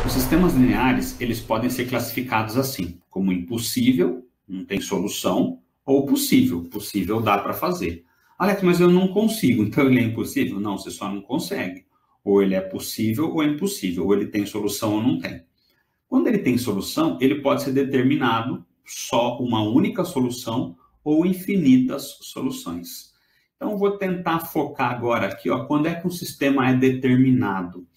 Os sistemas lineares, eles podem ser classificados assim, como impossível, não tem solução, ou possível, possível dá para fazer. Alex, mas eu não consigo, então ele é impossível? Não, você só não consegue. Ou ele é possível ou é impossível, ou ele tem solução ou não tem. Quando ele tem solução, ele pode ser determinado só uma única solução ou infinitas soluções. Então, eu vou tentar focar agora aqui, ó, quando é que um sistema é determinado.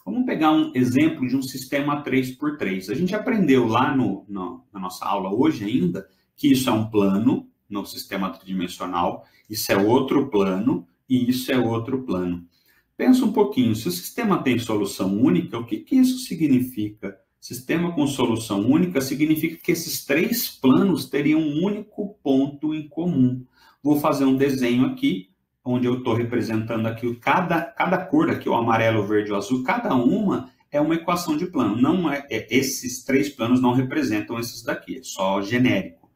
Vamos pegar um exemplo de um sistema 3x3. A gente aprendeu lá na nossa aula hoje ainda que isso é um plano no sistema tridimensional, isso é outro plano e isso é outro plano. Pensa um pouquinho, se o sistema tem solução única, o que isso significa? Sistema com solução única significa que esses três planos teriam um único ponto em comum. Vou fazer um desenho aqui, onde eu estou representando aqui cada cor, aqui o amarelo, o verde e o azul, cada uma é uma equação de plano. Não esses três planos não representam esses daqui, é só genérico.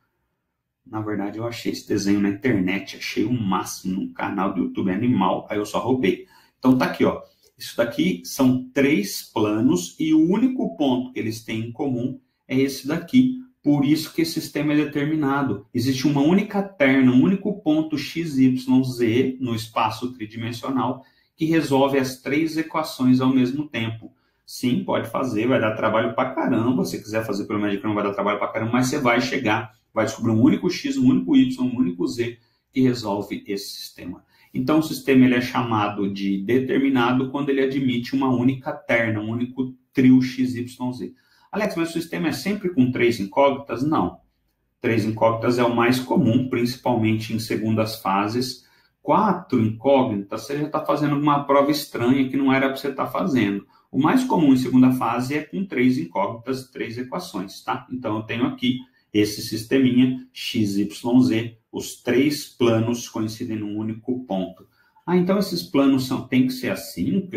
Na verdade, eu achei esse desenho na internet, achei o máximo no canal do YouTube Animal, aí eu só roubei. Então tá aqui, ó. Isso daqui são três planos e o único ponto que eles têm em comum é esse daqui. Por isso que esse sistema é determinado. Existe uma única terna, um único ponto x, y, z no espaço tridimensional que resolve as três equações ao mesmo tempo. Sim, pode fazer, vai dar trabalho pra caramba. Se quiser fazer pelo Magic, não vai dar trabalho pra caramba, mas você vai chegar, vai descobrir um único x, um único y, um único z que resolve esse sistema. Então, o sistema ele é chamado de determinado quando ele admite uma única terna, um único trio x, y, z. Alex, mas o sistema é sempre com três incógnitas? Não. Três incógnitas é o mais comum, principalmente em segundas fases. Quatro incógnitas, você já está fazendo uma prova estranha que não era para você estar fazendo. O mais comum em segunda fase é com três incógnitas, três equações, tá? Então, eu tenho aqui esse sisteminha, x, y, z, os três planos coincidem num único ponto. Ah, então esses planos tem que ser assim?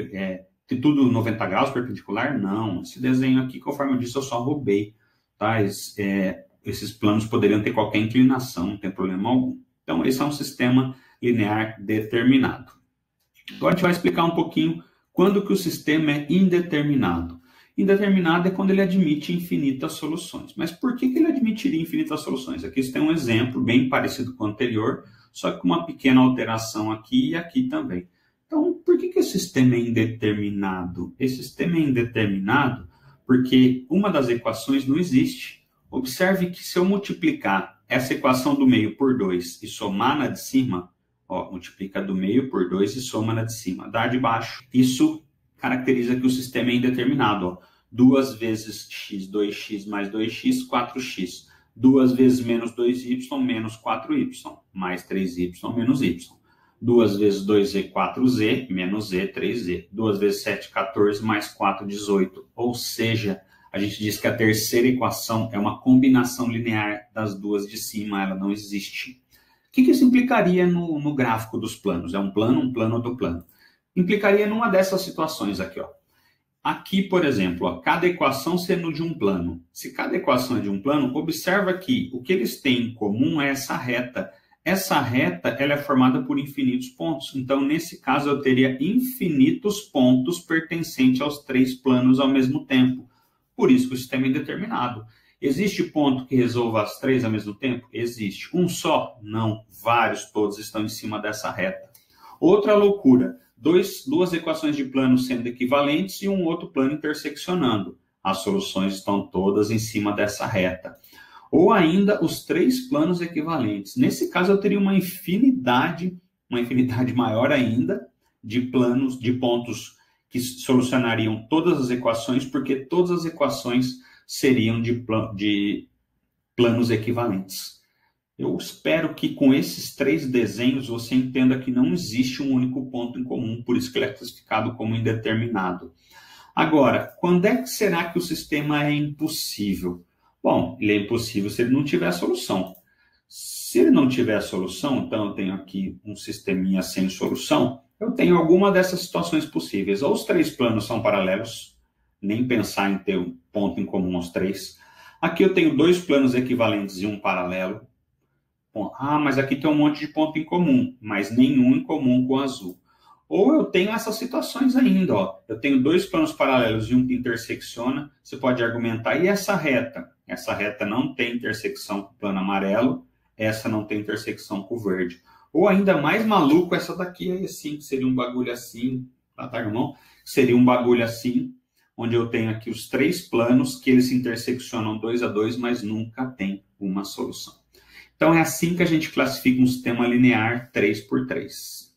De tudo 90 graus perpendicular? Não. Esse desenho aqui, conforme eu disse, eu só roubei. Tá? Esses planos poderiam ter qualquer inclinação, não tem problema algum. Então, esse é um sistema linear determinado. Agora a gente vai explicar um pouquinho quando que o sistema é indeterminado. Indeterminado é quando ele admite infinitas soluções. Mas por que ele admitiria infinitas soluções? Aqui você tem um exemplo bem parecido com o anterior, só que com uma pequena alteração aqui e aqui também. Então, por que esse sistema é indeterminado? Esse sistema é indeterminado porque uma das equações não existe. Observe que se eu multiplicar essa equação do meio por 2 e somar na de cima, ó, multiplica do meio por 2 e soma na de cima, dá de baixo. Isso caracteriza que o sistema é indeterminado. Ó. 2 vezes x, 2x mais 2x, 4x. 2 vezes menos 2y, menos 4y, mais 3y, menos y. 2 vezes 2z, 4z, menos z, 3z. 2 vezes 7, 14, mais 4, 18. Ou seja, a gente diz que a terceira equação é uma combinação linear das duas de cima, ela não existe. O que isso implicaria no gráfico dos planos? É um plano do plano. Implicaria numa dessas situações aqui, ó. Aqui, por exemplo, ó, cada equação sendo de um plano. Se cada equação é de um plano, observa que o que eles têm em comum é essa reta. Essa reta ela é formada por infinitos pontos. Então, nesse caso, eu teria infinitos pontos pertencentes aos três planos ao mesmo tempo. Por isso que o sistema é indeterminado. Existe ponto que resolva as três ao mesmo tempo? Existe. Um só? Não. Vários, todos estão em cima dessa reta. Outra loucura. Duas equações de plano sendo equivalentes e um outro plano interseccionando. As soluções estão todas em cima dessa reta. Ou ainda os três planos equivalentes. Nesse caso, eu teria uma infinidade maior ainda de planos, de pontos que solucionariam todas as equações, porque todas as equações seriam de planos equivalentes. Eu espero que com esses três desenhos você entenda que não existe um único ponto em comum, por isso que ele é classificado como indeterminado. Agora, quando é que será que o sistema é impossível? Bom, ele é impossível se ele não tiver solução. Se ele não tiver solução, então eu tenho aqui um sisteminha sem solução, eu tenho alguma dessas situações possíveis. Ou os três planos são paralelos, nem pensar em ter um ponto em comum aos três. Aqui eu tenho dois planos equivalentes e um paralelo. Bom, mas aqui tem um monte de ponto em comum, mas nenhum em comum com o azul. Ou eu tenho essas situações ainda, ó. Eu tenho dois planos paralelos e um que intersecciona, você pode argumentar, e essa reta? Essa reta não tem intersecção com o plano amarelo, essa não tem intersecção com o verde. Ou ainda mais maluco, essa daqui aí assim, que seria um bagulho assim, tá, irmão? Seria um bagulho assim, onde eu tenho aqui os três planos que eles se interseccionam 2 a 2, mas nunca tem uma solução. Então é assim que a gente classifica um sistema linear 3 por 3.